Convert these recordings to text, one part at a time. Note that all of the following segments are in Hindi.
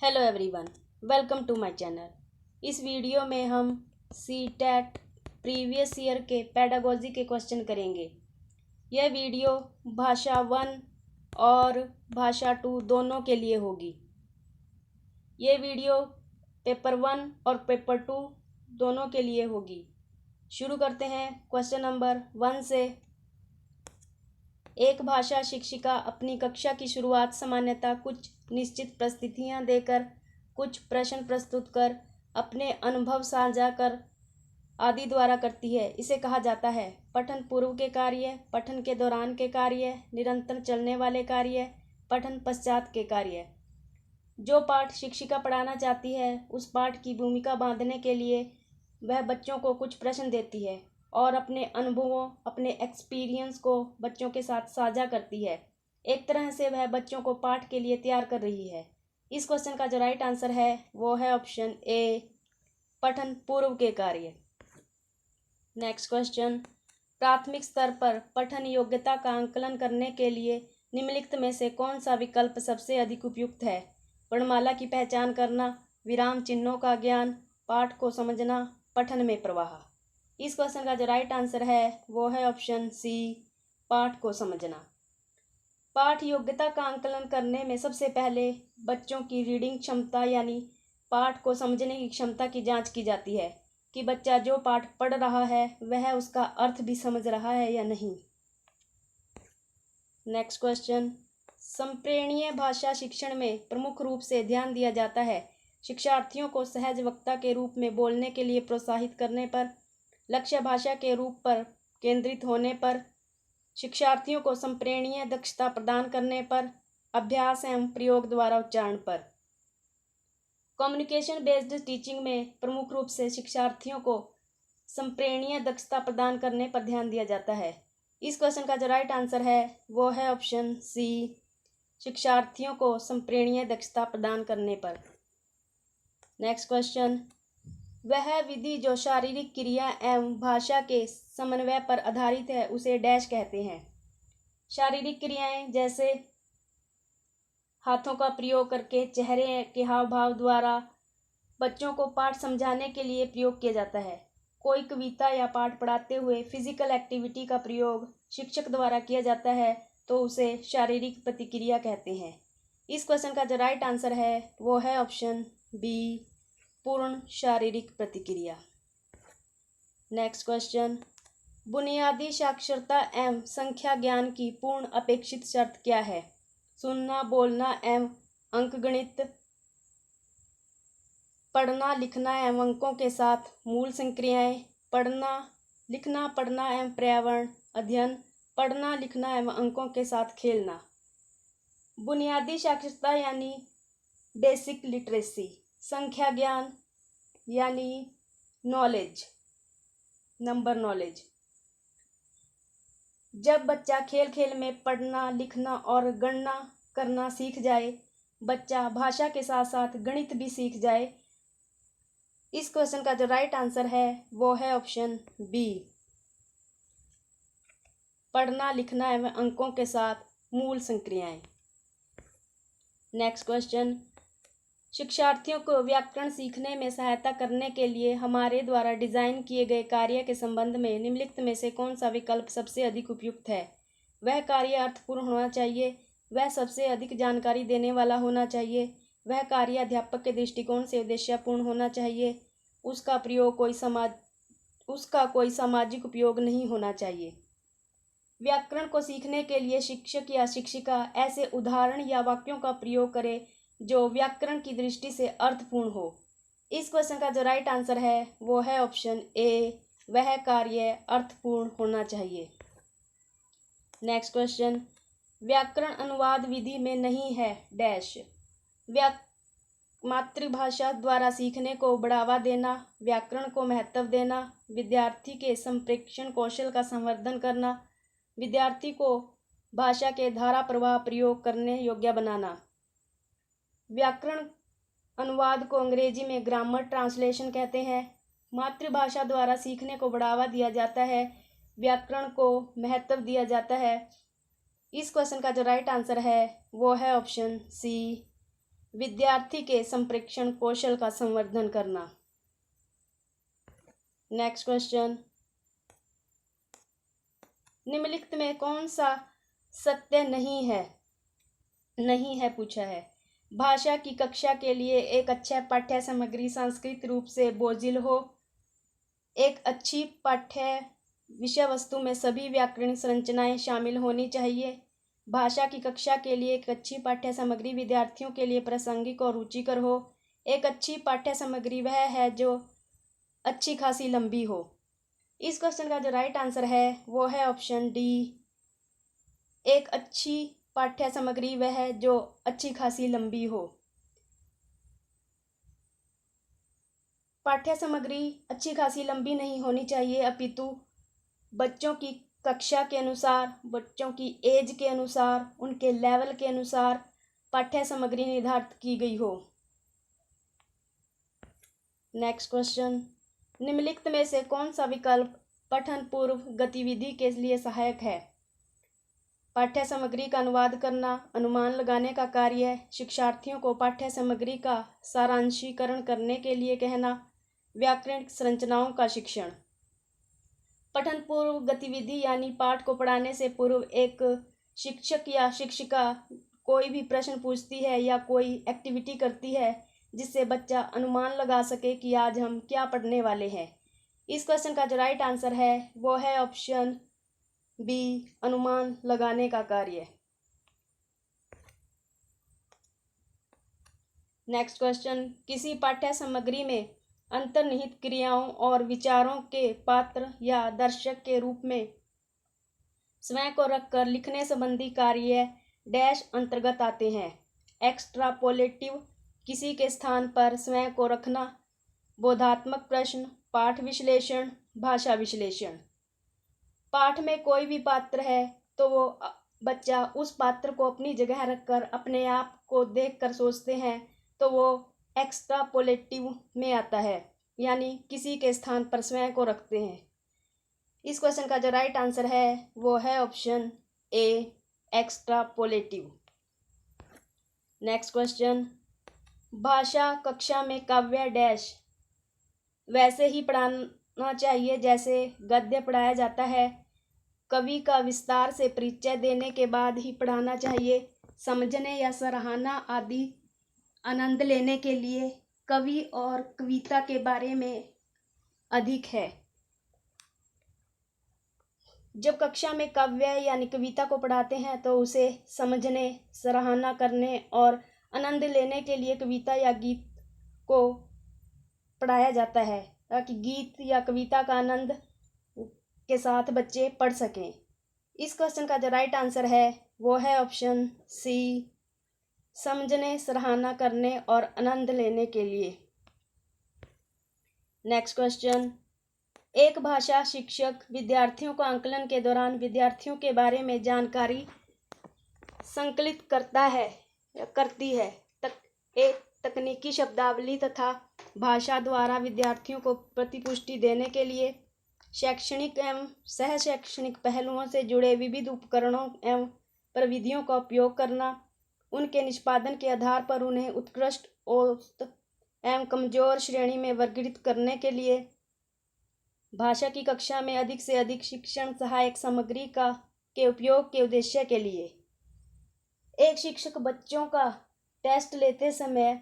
Hello everyone, welcome to my channel. इस वीडियो में हम सीटेट प्रीवियस ईयर के पेडागोजी के क्वेश्चन करेंगे। यह वीडियो भाषा 1 और भाषा 2 दोनों के लिए होगी। ये वीडियो पेपर 1 और पेपर 2 दोनों के लिए होगी। शुरू करते हैं क्वेश्चन नंबर 1 से। एक भाषा शिक्षिका अपनी कक्षा की शुरुआत सामान्यतः कुछ निश्चित परिस्थितियां देकर, कुछ प्रश्न प्रस्तुत कर, अपने अनुभव साझा कर आदि द्वारा करती है। इसे कहा जाता है पठन पूर्व के कार्य, पठन के दौरान के कार्य, निरंतर चलने वाले कार्य, पठन पश्चात के कार्य। जो पाठ शिक्षिका पढ़ाना चाहती है उस पाठ की भूमिका बांधने के लिए वह बच्चों को कुछ प्रश्न देती है और अपने अनुभवों, अपने एक्सपीरियंस को बच्चों के साथ साझा करती है। एक तरह से वह बच्चों को पाठ के लिए तैयार कर रही है। इस क्वेश्चन का जो राइट आंसर है वो है ऑप्शन ए, पठन पूर्व के कार्य। नेक्स्ट क्वेश्चन, प्राथमिक स्तर पर पठन योग्यता का आंकलन करने के लिए निम्नलिखित में से कौन सा विकल्प सबसे अधिक उपयुक्त है? वर्णमाला की पहचान करना, विराम चिन्हों का ज्ञान, पाठ को समझना, पठन में प्रवाह। इस क्वेश्चन का जो राइट आंसर है वो है ऑप्शन सी, पाठ को समझना। पाठ योग्यता का आंकलन करने में सबसे पहले बच्चों की रीडिंग क्षमता यानी पाठ को समझने की क्षमता की जांच की जाती है कि बच्चा जो पाठ पढ़ रहा है वह उसका अर्थ भी समझ रहा है या नहीं। नेक्स्ट क्वेश्चन, संप्रेरणीय भाषा शिक्षण में प्रमुख रूप से ध्यान दिया जाता है शिक्षार्थियों को सहज वक्ता के रूप में बोलने के लिए प्रोत्साहित करने पर, लक्ष्य भाषा के रूप पर केंद्रित होने पर, शिक्षार्थियों को संप्रेरणीय दक्षता प्रदान करने पर, अभ्यास एवं प्रयोग द्वारा उच्चारण पर। कम्युनिकेशन बेस्ड टीचिंग में प्रमुख रूप से शिक्षार्थियों को संप्रेरणीय दक्षता प्रदान करने पर ध्यान दिया जाता है। इस क्वेश्चन का जो राइट आंसर है वो है ऑप्शन सी, शिक्षार्थियों को संप्रेरणीय दक्षता प्रदान करने पर। नेक्स्ट क्वेश्चन, वह विधि जो शारीरिक क्रिया एवं भाषा के समन्वय पर आधारित है उसे डैश कहते हैं। शारीरिक क्रियाएं जैसे हाथों का प्रयोग करके, चेहरे के हाव भाव द्वारा बच्चों को पाठ समझाने के लिए प्रयोग किया जाता है। कोई कविता या पाठ पढ़ाते हुए फिजिकल एक्टिविटी का प्रयोग शिक्षक द्वारा किया जाता है तो उसे शारीरिक प्रतिक्रिया कहते हैं। इस क्वेश्चन का जो राइट आंसर है वो है ऑप्शन बी, पूर्ण शारीरिक प्रतिक्रिया। नेक्स्ट क्वेश्चन, बुनियादी साक्षरता एवं संख्या ज्ञान की पूर्ण अपेक्षित शर्त क्या है? सुनना, बोलना एवं अंकगणित, पढ़ना लिखना एवं अंकों के साथ मूल संक्रियाएं, पढ़ना एवं पर्यावरण अध्ययन, पढ़ना लिखना एवं अंकों के साथ खेलना। बुनियादी साक्षरता यानी बेसिक लिटरेसी, संख्या ज्ञान यानी नॉलेज, नंबर नॉलेज। जब बच्चा खेल खेल में पढ़ना, लिखना और गणना करना सीख जाए, बच्चा भाषा के साथ साथ गणित भी सीख जाए। इस क्वेश्चन का जो राइट आंसर है वो है ऑप्शन बी, पढ़ना लिखना एवं अंकों के साथ मूल संक्रियाएं। नेक्स्ट क्वेश्चन, शिक्षार्थियों को व्याकरण सीखने में सहायता करने के लिए हमारे द्वारा डिजाइन किए गए कार्य के संबंध में निम्नलिखित में से कौन सा विकल्प सबसे अधिक उपयुक्त है? वह कार्य अर्थपूर्ण होना चाहिए, वह सबसे अधिक जानकारी देने वाला होना चाहिए, वह कार्य अध्यापक के दृष्टिकोण से उद्देश्यपूर्ण होना चाहिए, उसका कोई सामाजिक उपयोग नहीं होना चाहिए। व्याकरण को सीखने के लिए शिक्षक या शिक्षिका ऐसे उदाहरण या वाक्यों का प्रयोग करे जो व्याकरण की दृष्टि से अर्थपूर्ण हो। इस क्वेश्चन का जो राइट आंसर है वो है ऑप्शन ए, वह कार्य अर्थपूर्ण होना चाहिए। नेक्स्ट क्वेश्चन, व्याकरण अनुवाद विधि में नहीं है डैश। मातृभाषा द्वारा सीखने को बढ़ावा देना, व्याकरण को महत्व देना, विद्यार्थी के संप्रेषण कौशल का संवर्धन करना, विद्यार्थी को भाषा के धारा प्रवाह प्रयोग करने योग्य बनाना। व्याकरण अनुवाद को अंग्रेजी में ग्रामर ट्रांसलेशन कहते हैं। मातृभाषा द्वारा सीखने को बढ़ावा दिया जाता है, व्याकरण को महत्व दिया जाता है। इस क्वेश्चन का जो राइट आंसर है वो है ऑप्शन सी, विद्यार्थी के संप्रेषण कौशल का संवर्धन करना। नेक्स्ट क्वेश्चन, निम्नलिखित में कौन सा सत्य नहीं है पूछा है। भाषा की कक्षा के लिए एक अच्छा पाठ्य सामग्री सांस्कृतिक रूप से बोझिल हो। एक अच्छी पाठ्य विषय वस्तु में सभी व्याकरणिक संरचनाएं शामिल होनी चाहिए। भाषा की कक्षा के लिए एक अच्छी पाठ्य सामग्री विद्यार्थियों के लिए प्रासंगिक और रुचिकर हो। एक अच्छी पाठ्य सामग्री वह है जो अच्छी खासी लंबी हो। इस क्वेश्चन का जो राइट आंसर है वो है ऑप्शन डी। एक अच्छी पाठ्य सामग्री वह है जो अच्छी खासी लंबी हो। पाठ्य सामग्री अच्छी खासी लंबी नहीं होनी चाहिए, अपितु बच्चों की कक्षा के अनुसार, बच्चों की एज के अनुसार, उनके लेवल के अनुसार पाठ्य सामग्री निर्धारित की गई हो। नेक्स्ट क्वेश्चन, निम्नलिखित में से कौन सा विकल्प पठन पूर्व गतिविधि के लिए सहायक है। पाठ्य सामग्री का अनुवाद करना, अनुमान लगाने का कार्य, शिक्षार्थियों को पाठ्य सामग्री का सारांशीकरण करने के लिए कहना, व्याकरणिक संरचनाओं का शिक्षण। पठन पूर्व गतिविधि यानी पाठ को पढ़ाने से पूर्व एक शिक्षक या शिक्षिका कोई भी प्रश्न पूछती है या कोई एक्टिविटी करती है जिससे बच्चा अनुमान लगा सके कि आज हम क्या पढ़ने वाले हैं। इस क्वेश्चन का जो राइट आंसर है वो है ऑप्शन बी, अनुमान लगाने का कार्य। नेक्स्ट क्वेश्चन, किसी पाठ्य सामग्री में अंतर्निहित क्रियाओं और विचारों के पात्र या दर्शक के रूप में स्वयं को रखकर लिखने संबंधी कार्य डैश अंतर्गत आते हैं। एक्स्ट्रापोलेटिव, किसी के स्थान पर स्वयं को रखना, बोधात्मक प्रश्न, पाठ विश्लेषण, भाषा विश्लेषण। पाठ में कोई भी पात्र है तो वो बच्चा उस पात्र को अपनी जगह रखकर अपने आप को देखकर सोचते हैं तो वो एक्स्ट्रापोलेटिव में आता है, यानी किसी के स्थान पर स्वयं को रखते हैं। इस क्वेश्चन का जो राइट आंसर है वो है ऑप्शन ए, एक्स्ट्रापोलेटिव। नेक्स्ट क्वेश्चन, भाषा कक्षा में काव्य डैश वैसे ही पढ़ाना चाहिए जैसे गद्य पढ़ाया जाता है। कवि का विस्तार से परिचय देने के बाद ही पढ़ाना चाहिए। समझने या सराहना आदि आनंद लेने के लिए कवि और कविता के बारे में अधिक है। जब कक्षा में काव्य यानी कविता को पढ़ाते हैं तो उसे समझने, सराहना करने और आनंद लेने के लिए कविता या गीत को पढ़ाया जाता है ताकि गीत या कविता का आनंद के साथ बच्चे पढ़ सकें। इस क्वेश्चन का जो राइट आंसर है वो है ऑप्शन सी, समझने, सराहना करने और आनंद लेने के लिए। नेक्स्ट क्वेश्चन, एक भाषा शिक्षक विद्यार्थियों को आकलन के दौरान विद्यार्थियों के बारे में जानकारी संकलित करता है या करती है। एक तकनीकी शब्दावली तथा भाषा द्वारा विद्यार्थियों को प्रतिपुष्टि देने के लिए शैक्षणिक एवं सह शैक्षणिक पहलुओं से जुड़े विविध उपकरणों एवं प्रविधियों का उपयोग करना, उनके निष्पादन के आधार पर उन्हें उत्कृष्ट, औसत एवं कमजोर श्रेणी में वर्गीकृत करने के लिए भाषा की कक्षा में अधिक से अधिक शिक्षण सहायक सामग्री के उपयोग के उद्देश्य के लिए एक शिक्षक बच्चों का टेस्ट लेते समय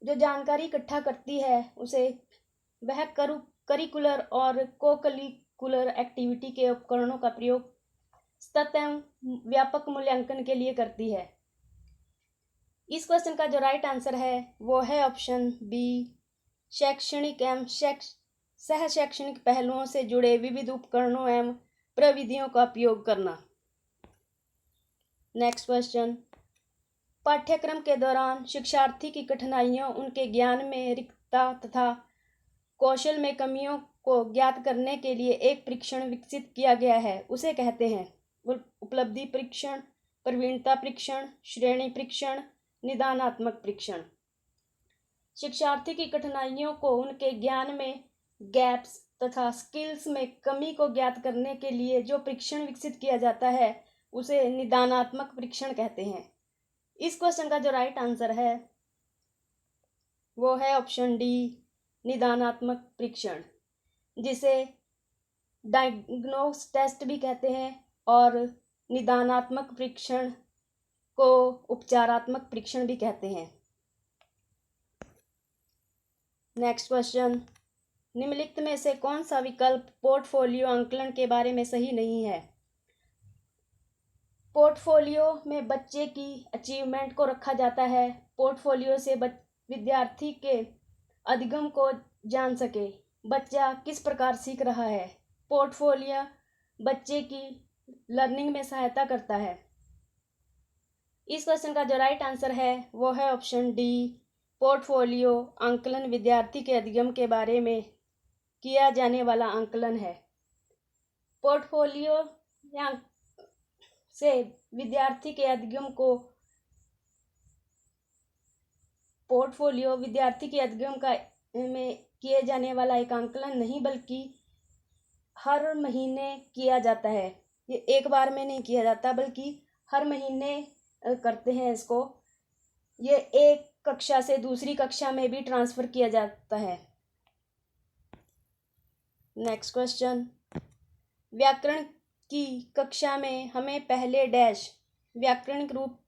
जो जानकारी इकट्ठा करती है उसे वह करिकुलर और को करिकुलर एक्टिविटी के उपकरणों का प्रयोग सतत एवं व्यापक मूल्यांकन के लिए करती है। इस क्वेश्चन का जो राइट आंसर है वो है ऑप्शन बी, शैक्षणिक एवं सह शैक्षणिक पहलुओं से जुड़े विविध उपकरणों एवं प्रविधियों का उपयोग करना। नेक्स्ट क्वेश्चन, पाठ्यक्रम के दौरान शिक्षार्थी की कठिनाइयों, उनके ज्ञान में रिक्तता तथा कौशल में कमियों को ज्ञात करने के लिए एक परीक्षण विकसित किया गया है। उसे कहते हैं उपलब्धि परीक्षण, प्रवीणता परीक्षण, श्रेणी परीक्षण, निदानात्मक परीक्षण। शिक्षार्थी की कठिनाइयों को, उनके ज्ञान में गैप्स तथा स्किल्स में कमी को ज्ञात करने के लिए जो परीक्षण विकसित किया जाता है उसे निदानात्मक परीक्षण कहते हैं। इस क्वेश्चन का जो राइट आंसर है वो है ऑप्शन डी, निदानात्मक परीक्षण, जिसे डायग्नोस टेस्ट भी कहते हैं और निदानात्मक परीक्षण को उपचारात्मक परीक्षण भी कहते हैं। नेक्स्ट क्वेश्चन, निम्नलिखित में से कौन सा विकल्प पोर्टफोलियो आंकलन के बारे में सही नहीं है? पोर्टफोलियो में बच्चे की अचीवमेंट को रखा जाता है। पोर्टफोलियो से विद्यार्थी के अधिगम को जान सके, बच्चा किस प्रकार सीख रहा है। पोर्टफोलियो बच्चे की लर्निंग में सहायता करता है। इस क्वेश्चन का जो राइट आंसर है वो है ऑप्शन डी, पोर्टफोलियो आंकलन विद्यार्थी के अधिगम के बारे में किया जाने वाला आंकलन है। पोर्टफोलियो से विद्यार्थी के अधिगम को पोर्टफोलियो विद्यार्थी के अधिगम का में किए जाने वाला एक आंकलन नहीं, बल्कि हर महीने किया जाता है। ये एक बार में नहीं किया जाता, बल्कि हर महीने करते हैं इसको। ये एक कक्षा से दूसरी कक्षा में भी ट्रांसफ़र किया जाता है। नेक्स्ट क्वेश्चन, व्याकरण की कक्षा में हमें पहले डैश व्याकरणिक रूप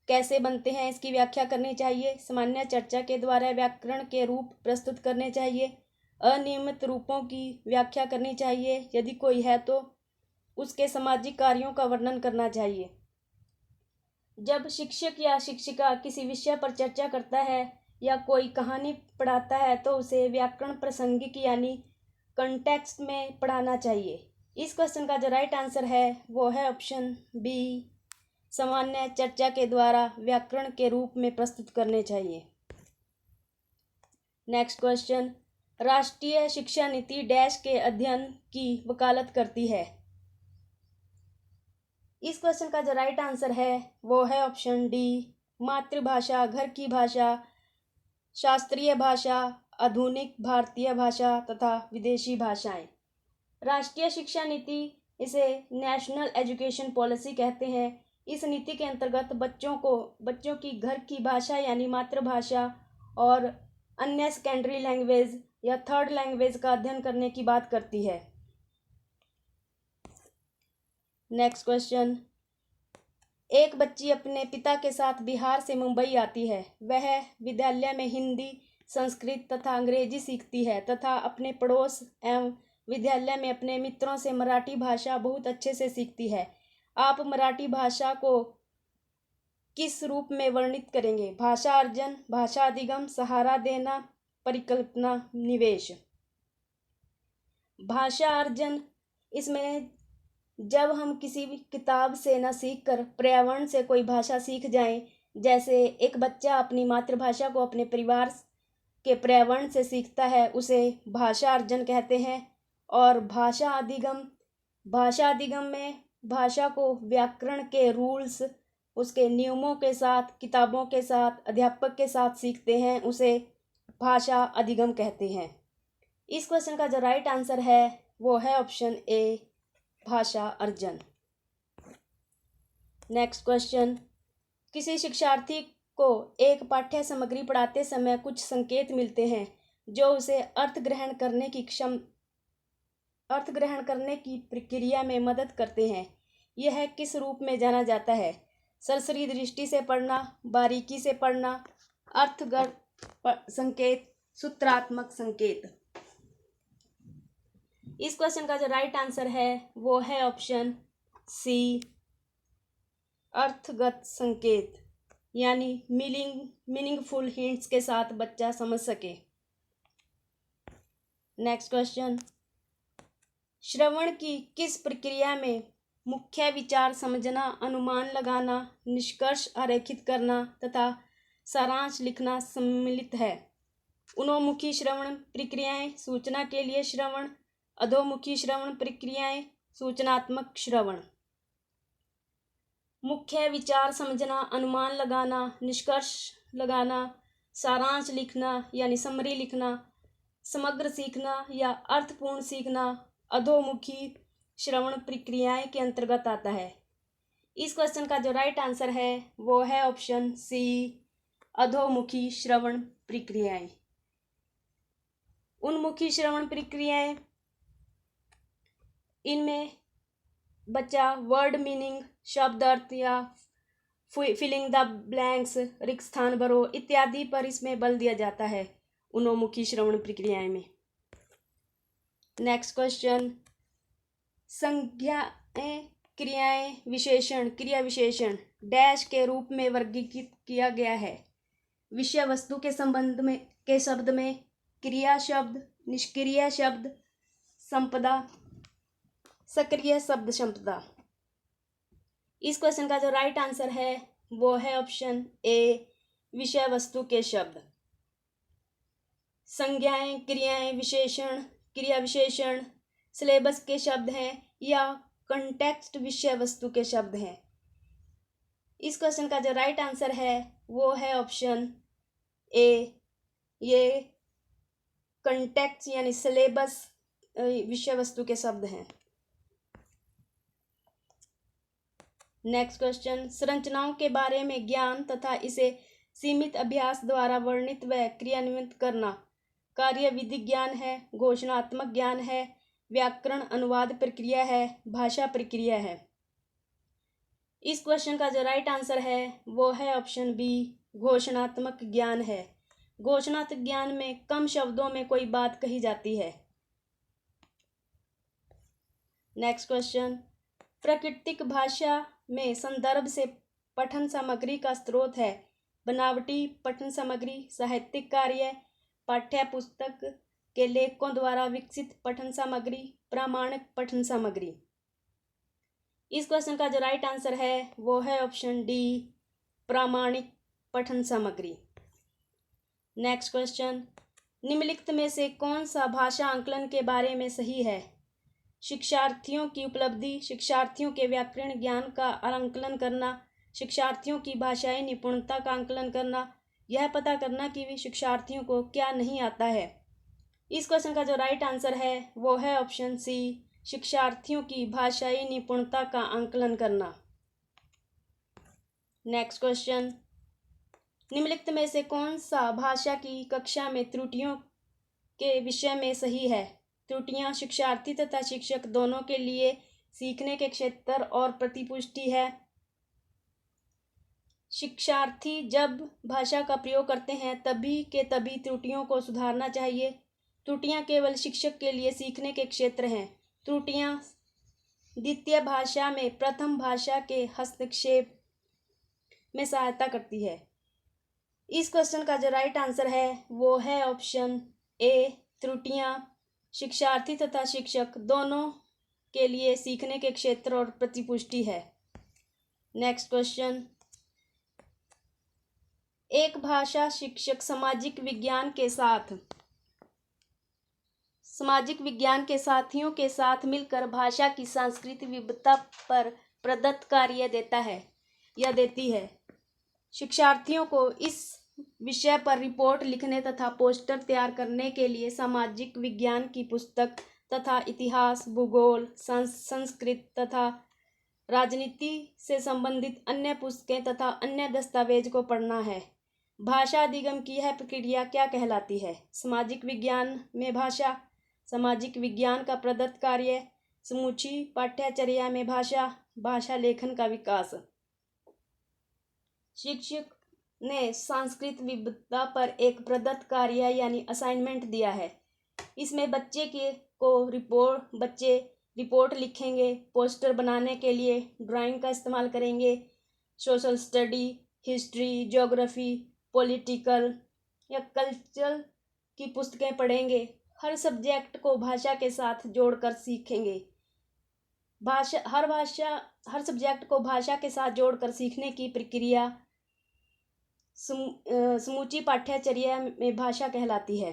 कैसे बनते हैं इसकी व्याख्या करनी चाहिए। सामान्य चर्चा के द्वारा व्याकरण के रूप प्रस्तुत करने चाहिए। अनियमित रूपों की व्याख्या करनी चाहिए, यदि कोई है तो उसके सामाजिक कार्यों का वर्णन करना चाहिए। जब शिक्षक या शिक्षिका किसी विषय पर चर्चा करता है या कोई कहानी पढ़ाता है तो उसे व्याकरण प्रासंगिक यानी कॉन्टेक्स्ट में पढ़ाना चाहिए। इस क्वेश्चन का जो राइट आंसर है वो है ऑप्शन बी, सामान्य चर्चा के द्वारा व्याकरण के रूप में प्रस्तुत करने चाहिए। नेक्स्ट क्वेश्चन, राष्ट्रीय शिक्षा नीति डैश के अध्ययन की वकालत करती है। इस क्वेश्चन का जो राइट आंसर है वो है ऑप्शन डी, मातृभाषा, घर की भाषा, शास्त्रीय भाषा, आधुनिक भारतीय भाषा तथा विदेशी भाषाएं। राष्ट्रीय शिक्षा नीति, इसे नेशनल एजुकेशन पॉलिसी कहते हैं। इस नीति के अंतर्गत बच्चों की घर की भाषा यानी मातृभाषा और अन्य सेकेंडरी लैंग्वेज या थर्ड लैंग्वेज का अध्ययन करने की बात करती है। नेक्स्ट क्वेश्चन, एक बच्ची अपने पिता के साथ बिहार से मुंबई आती है। वह विद्यालय में हिंदी, संस्कृत तथा अंग्रेजी सीखती है तथा अपने पड़ोस एवं विद्यालय में अपने मित्रों से मराठी भाषा बहुत अच्छे से सीखती है। आप मराठी भाषा को किस रूप में वर्णित करेंगे? भाषा अर्जन, भाषा अधिगम, सहारा देना, परिकल्पना, निवेश। भाषा अर्जन, इसमें जब हम किसी भी किताब से न सीखकर पर्यावरण से कोई भाषा सीख जाएं, जैसे एक बच्चा अपनी मातृभाषा को अपने परिवार के पर्यावरण से सीखता है, उसे भाषा अर्जन कहते हैं। और भाषा अधिगम में भाषा को व्याकरण के रूल्स, उसके नियमों के साथ, किताबों के साथ, अध्यापक के साथ सीखते हैं, उसे भाषा अधिगम कहते हैं। इस क्वेश्चन का जो राइट आंसर है वो है ऑप्शन ए, भाषा अर्जन। नेक्स्ट क्वेश्चन, किसी शिक्षार्थी को एक पाठ्य सामग्री पढ़ाते समय कुछ संकेत मिलते हैं जो उसे अर्थ ग्रहण करने की प्रक्रिया में मदद करते हैं। यह किस रूप में जाना जाता है? सरसरी दृष्टि से पढ़ना, बारीकी से पढ़ना, अर्थगत संकेत, सूत्रात्मक संकेत। इस क्वेश्चन का जो राइट आंसर है वो है ऑप्शन सी, अर्थगत संकेत, यानी मीनिंगफुल हिंट्स के साथ बच्चा समझ सके। नेक्स्ट क्वेश्चन, श्रवण की किस प्रक्रिया में मुख्य विचार समझना, अनुमान लगाना, निष्कर्ष आरेखित करना तथा सारांश लिखना सम्मिलित है? उन्मुखी श्रवण प्रक्रियाएं, सूचना के लिए श्रवण, अधोमुखी श्रवण प्रक्रियाएं, सूचनात्मक श्रवण। मुख्य विचार समझना, अनुमान लगाना, निष्कर्ष लगाना, सारांश लिखना यानी समरी लिखना, समग्र सीखना या अर्थपूर्ण सीखना अधोमुखी श्रवण प्रक्रियाएं के अंतर्गत आता है। इस क्वेश्चन का जो राइट आंसर है वो है ऑप्शन सी, अधोमुखी श्रवण प्रक्रियाएं। उन्मुखी श्रवण प्रक्रियाएं, इनमें बच्चा वर्ड मीनिंग, शब्द अर्थ या फिलिंग द ब्लैंक्स, रिक्त स्थान भरो इत्यादि पर इसमें बल दिया जाता है उन्मुखी श्रवण प्रक्रियाएं में। नेक्स्ट क्वेश्चन, संज्ञाएं, क्रियाएं, विशेषण, क्रिया विशेषण डैश के रूप में वर्गीकृत किया गया है। विषय वस्तु के संबंध में के शब्द में क्रिया शब्द, निष्क्रिय शब्द संपदा, सक्रिय शब्द संपदा। इस क्वेश्चन का जो राइट आंसर है वो है ऑप्शन ए, विषय वस्तु के शब्द। संज्ञाएं, क्रियाएं, विशेषण, क्रिया विशेषण सिलेबस के शब्द हैं या कंटेक्स्ट विषय वस्तु के शब्द हैं। इस क्वेश्चन का जो राइट आंसर है वो है ऑप्शन ए, ये कंटेक्स्ट यानी सिलेबस विषय वस्तु के शब्द हैं। नेक्स्ट क्वेश्चन, संरचनाओं के बारे में ज्ञान तथा इसे सीमित अभ्यास द्वारा वर्णित व क्रियान्वित करना कार्य विधि ज्ञान है, घोषणात्मक ज्ञान है, व्याकरण अनुवाद प्रक्रिया है, भाषा प्रक्रिया है। इस क्वेश्चन का जो राइट आंसर है वो है ऑप्शन बी, घोषणात्मक ज्ञान है। घोषणात्मक ज्ञान में कम शब्दों में कोई बात कही जाती है। नेक्स्ट क्वेश्चन, प्राकृतिक भाषा में संदर्भ से पठन सामग्री का स्रोत है बनावटी पठन सामग्री, साहित्यिक कार्य, पाठ्य पुस्तक के लेखकों द्वारा विकसित पठन सामग्री, प्रामाणिक पठन सामग्री। इस क्वेश्चन का जो राइट आंसर है वो है ऑप्शन डी, प्रामाणिक पठन सामग्री। नेक्स्ट क्वेश्चन, निम्नलिखित में से कौन सा भाषा आंकलन के बारे में सही है। शिक्षार्थियों की उपलब्धि, शिक्षार्थियों के व्याकरण ज्ञान का आंकलन करना, शिक्षार्थियों की भाषाई निपुणता का आंकलन करना, यह पता करना कि शिक्षार्थियों को क्या नहीं आता है। इस क्वेश्चन का जो राइट आंसर है वो है ऑप्शन सी, शिक्षार्थियों की भाषाई निपुणता का आंकलन करना। नेक्स्ट क्वेश्चन, निम्नलिखित में से कौन सा भाषा की कक्षा में त्रुटियों के विषय में सही है। त्रुटियां शिक्षार्थी तथा शिक्षक दोनों के लिए सीखने के क्षेत्र और प्रतिपुष्टि है। शिक्षार्थी जब भाषा का प्रयोग करते हैं तभी के तभी त्रुटियों को सुधारना चाहिए। त्रुटियां केवल शिक्षक के लिए सीखने के क्षेत्र हैं। त्रुटियां द्वितीय भाषा में प्रथम भाषा के हस्तक्षेप में सहायता करती है। इस क्वेश्चन का जो राइट आंसर है वो है ऑप्शन ए, त्रुटियां शिक्षार्थी तथा शिक्षक दोनों के लिए सीखने के क्षेत्र और प्रतिपुष्टि है। नेक्स्ट क्वेश्चन, एक भाषा शिक्षक सामाजिक विज्ञान के साथियों के साथ मिलकर भाषा की सांस्कृतिक विविधता पर प्रदत्त कार्य देता है या देती है। शिक्षार्थियों को इस विषय पर रिपोर्ट लिखने तथा पोस्टर तैयार करने के लिए सामाजिक विज्ञान की पुस्तक तथा इतिहास, भूगोल, संस्कृत तथा राजनीति से संबंधित अन्य पुस्तकें तथा अन्य दस्तावेज को पढ़ना है। भाषा अधिगम की यह प्रक्रिया क्या कहलाती है। सामाजिक विज्ञान में भाषा, सामाजिक विज्ञान का प्रदत्त कार्य, समूची पाठ्यचर्या में भाषा, भाषा लेखन का विकास। शिक्षक ने सांस्कृतिक विविधता पर एक प्रदत्त कार्य यानी असाइनमेंट दिया है। इसमें बच्चे रिपोर्ट लिखेंगे, पोस्टर बनाने के लिए ड्राइंग का इस्तेमाल करेंगे, social study, history, geography, political या कल्चरल की पुस्तकें पढ़ेंगे। हर सब्जेक्ट को भाषा के साथ जोड़कर सीखेंगे। हर सब्जेक्ट को भाषा के साथ जोड़कर सीखने की प्रक्रिया समूची पाठ्यचर्या में भाषा कहलाती है।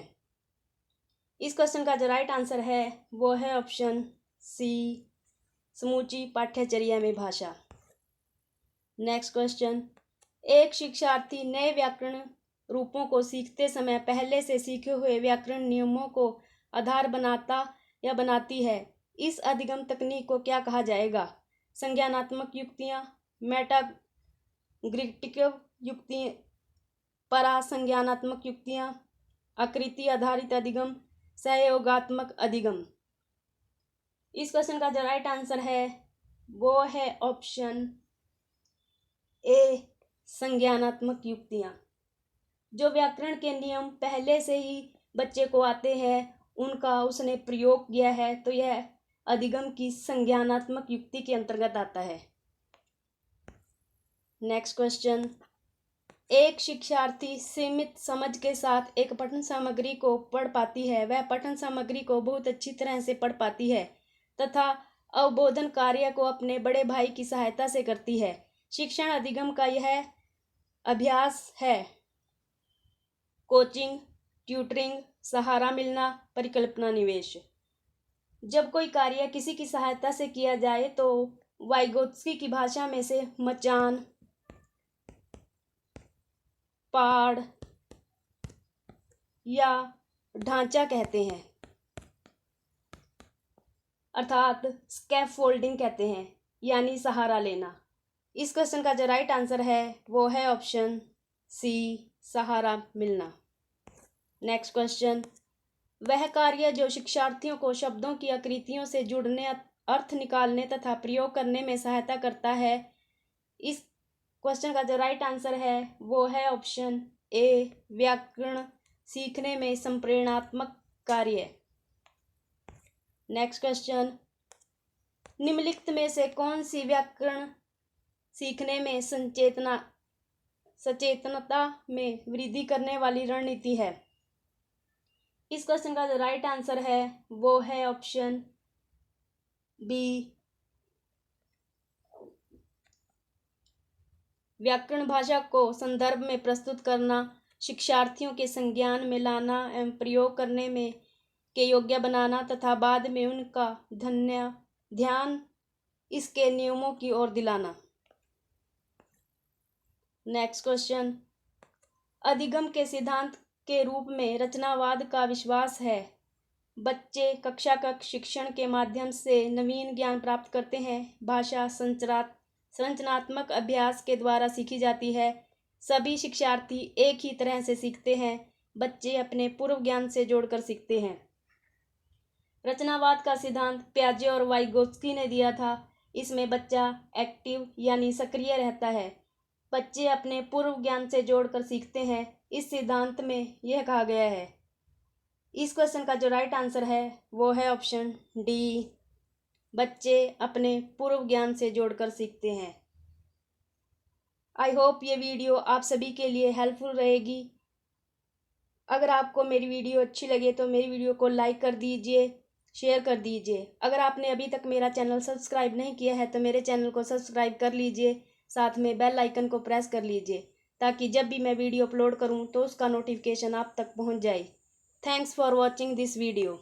इस क्वेश्चन का जो राइट आंसर है वो है ऑप्शन सी, समूची पाठ्यचर्या में भाषा। नेक्स्ट क्वेश्चन, एक शिक्षार्थी नए व्याकरण रूपों को सीखते समय पहले से सीखे हुए व्याकरण नियमों को आधार बनाता या बनाती है। इस अधिगम तकनीक को क्या कहा जाएगा। संज्ञानात्मक युक्तियाँ, मेटाग्रेटिव युक्ति, परासंज्ञानात्मक युक्तियाँ, आकृति आधारित अधिगम, सहयोगात्मक अधिगम। इस क्वेश्चन का जो राइट आंसर है वो है ऑप्शन ए, संज्ञानात्मक युक्तियाँ। जो व्याकरण के नियम पहले से ही बच्चे को आते हैं, उनका उसने प्रयोग किया है, तो यह अधिगम की संज्ञानात्मक युक्ति के अंतर्गत आता है। नेक्स्ट क्वेश्चन, एक शिक्षार्थी सीमित समझ के साथ एक पठन सामग्री को पढ़ पाती है। वह पठन सामग्री को बहुत अच्छी तरह से पढ़ पाती है तथा अवबोधन कार्य को अपने बड़े भाई की सहायता से करती है। शिक्षण अधिगम का यह अभ्यास है कोचिंग, ट्यूटरिंग, सहारा मिलना, परिकल्पना निवेश। जब कोई कार्य किसी की सहायता से किया जाए तो वाइगोत्स्की की भाषा में से मचान, पाड़ या ढांचा कहते हैं, अर्थात स्कैफोल्डिंग कहते हैं, यानी सहारा लेना। इस क्वेश्चन का जो राइट आंसर है वो है ऑप्शन सी, सहारा मिलना। नेक्स्ट क्वेश्चन, वह कार्य जो शिक्षार्थियों को शब्दों की आकृतियों से जुड़ने, अर्थ निकालने तथा प्रयोग करने में सहायता करता है। इस क्वेश्चन का जो राइट आंसर है वो है ऑप्शन ए, व्याकरण सीखने में संप्रेरणात्मक कार्य। नेक्स्ट क्वेश्चन, निम्नलिखित में से कौन सी व्याकरण सीखने में सचेतनता में वृद्धि करने वाली रणनीति है? इस क्वेश्चन का जो राइट आंसर है वो है ऑप्शन बी, व्याकरण भाषा को संदर्भ में प्रस्तुत करना, शिक्षार्थियों के संज्ञान में लाना एवं प्रयोग करने में के योग्य बनाना तथा बाद में उनका ध्यान इसके नियमों की ओर दिलाना। नेक्स्ट क्वेश्चन, अधिगम के सिद्धांत के रूप में रचनावाद का विश्वास है। बच्चे कक्षाकक्ष शिक्षण के माध्यम से नवीन ज्ञान प्राप्त करते हैं। भाषा संरचनात्मक अभ्यास के द्वारा सीखी जाती है। सभी शिक्षार्थी एक ही तरह से सीखते हैं। बच्चे अपने पूर्व ज्ञान से जोड़कर सीखते हैं। रचनावाद का सिद्धांत प्याजे और वाइगोत्स्की ने दिया था। इसमें बच्चा एक्टिव यानी सक्रिय रहता है। बच्चे अपने पूर्व ज्ञान से जोड़कर सीखते हैं। इस सिद्धांत में यह कहा गया है। इस क्वेश्चन का जो राइट आंसर है वो है ऑप्शन डी, बच्चे अपने पूर्व ज्ञान से जोड़कर सीखते हैं। आई होप ये वीडियो आप सभी के लिए हेल्पफुल रहेगी। अगर आपको मेरी वीडियो अच्छी लगे तो मेरी वीडियो को लाइक कर दीजिए, शेयर कर दीजिए। अगर आपने अभी तक मेरा चैनल सब्सक्राइब नहीं किया है तो मेरे चैनल को सब्सक्राइब कर लीजिए, साथ में बेल आइकन को प्रेस कर लीजिए ताकि जब भी मैं वीडियो अपलोड करूं तो उसका नोटिफिकेशन आप तक पहुंच जाए। Thanks for watching this video.